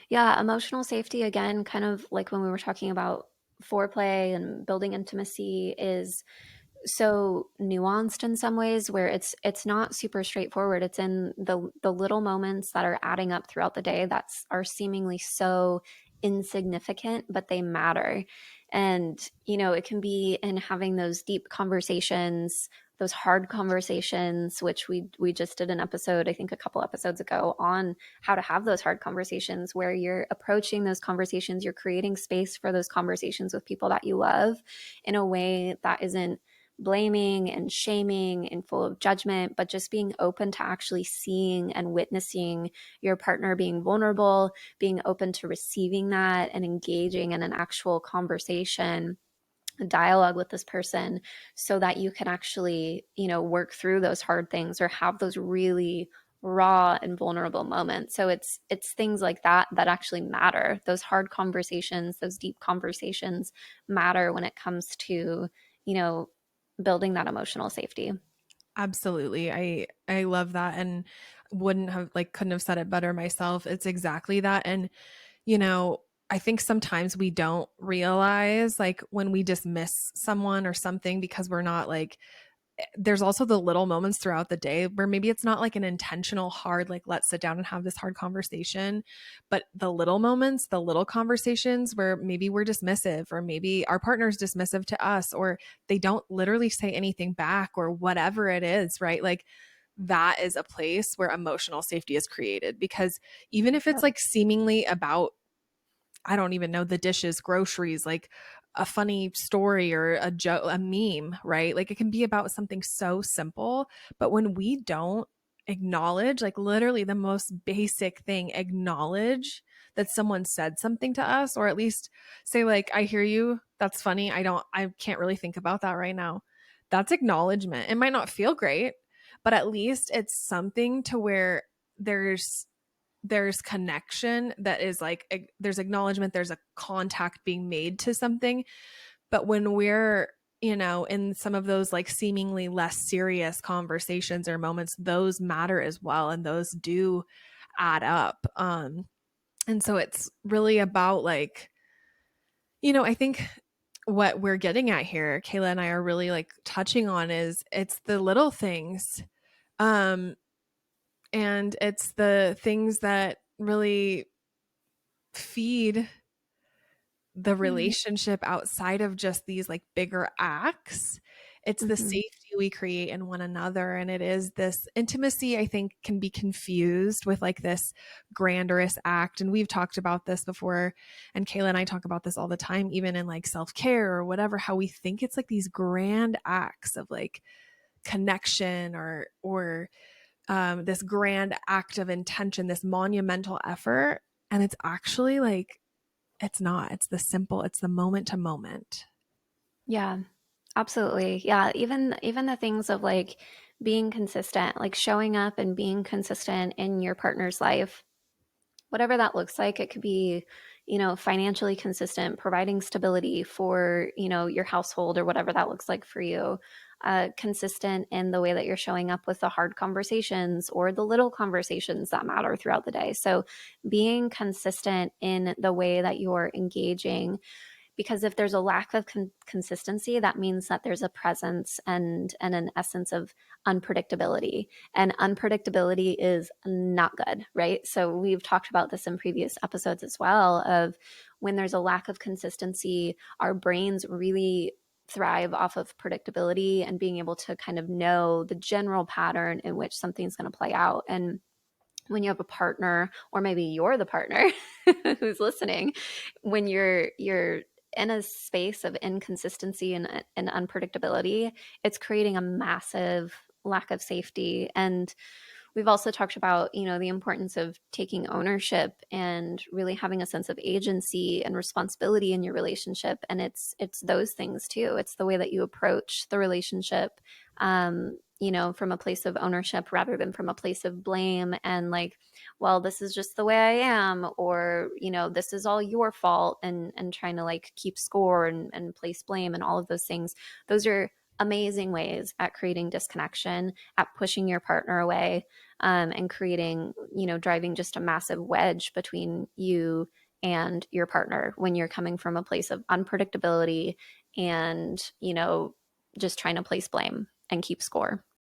Yeah, emotional safety, again, kind of like when we were talking about foreplay and building intimacy, is so nuanced in some ways where it's not super straightforward. It's in the little moments that are adding up throughout the day that are seemingly so insignificant, but they matter. And it can be in having those deep conversations, those hard conversations, which we just did an episode, I think a couple episodes ago, on how to have those hard conversations, where you're approaching those conversations, you're creating space for those conversations with people that you love in a way that isn't blaming and shaming and full of judgment, but just being open to actually seeing and witnessing your partner being vulnerable, being open to receiving that and engaging in an actual conversation, a dialogue with this person, so that you can actually, work through those hard things or have those really raw and vulnerable moments. So it's things like that that actually matter. Those hard conversations, those deep conversations matter when it comes to, you know, building that emotional safety. Absolutely. I love that and wouldn't have like couldn't have said it better myself. It's exactly that. And you know, I think sometimes we don't realize like when we dismiss someone or something because we're not like there's also the little moments throughout the day where maybe it's not like an intentional hard like let's sit down and have this hard conversation, but the little moments, the little conversations where maybe we're dismissive or maybe our partner's dismissive to us or they don't literally say anything back or whatever it is, right? Like that is a place where emotional safety is created because even if it's Yep. like seemingly about I don't even know the dishes, groceries, like a funny story or a joke, a meme, right? Like it can be about something so simple, but when we don't acknowledge, like literally the most basic thing, acknowledge that someone said something to us, or at least say, like, I hear you. That's funny. I can't really think about that right now. That's acknowledgement. It might not feel great, but at least it's something to where there's there's connection that is like there's acknowledgement, there's a contact being made to something. But when we're in some of those like seemingly less serious conversations or moments, those matter as well and those do add up. And so it's really about like I think what we're getting at here, Kayla and I are really like touching on is it's the little things. um and it's the things that really feed the Mm-hmm. relationship outside of just these like bigger acts. It's the Mm-hmm. safety we create in one another. And it is this intimacy, I think, can be confused with like this grandiose act. And we've talked about this before. And Kayla and I talk about this all the time, even in like self care or whatever, how we think it's like these grand acts of like connection or this grand act of intention, this monumental effort. And it's actually like it's not. It's the simple, it's the moment to moment. Yeah, absolutely. Yeah, even the things of like being consistent, like showing up and being consistent in your partner's life, whatever that looks like. It could be, financially consistent, providing stability for, your household or whatever that looks like for you. Consistent in the way that you're showing up with the hard conversations or the little conversations that matter throughout the day. So being consistent in the way that you're engaging, because if there's a lack of consistency, that means that there's a presence and an essence of unpredictability, and unpredictability is not good, right? So we've talked about this in previous episodes as well, of when there's a lack of consistency, our brains really thrive off of predictability and being able to kind of know the general pattern in which something's going to play out. And when you have a partner, or maybe you're the partner who's listening, when you're in a space of inconsistency and unpredictability, it's creating a massive lack of safety. And we've also talked about, the importance of taking ownership and really having a sense of agency and responsibility in your relationship. And it's those things too. It's the way that you approach the relationship, from a place of ownership rather than from a place of blame and like, well, this is just the way I am, or, this is all your fault, and trying to like keep score and place blame and all of those things. Those are amazing ways at creating disconnection, at pushing your partner away, and creating, driving just a massive wedge between you and your partner when you're coming from a place of unpredictability and, just trying to place blame and keep score.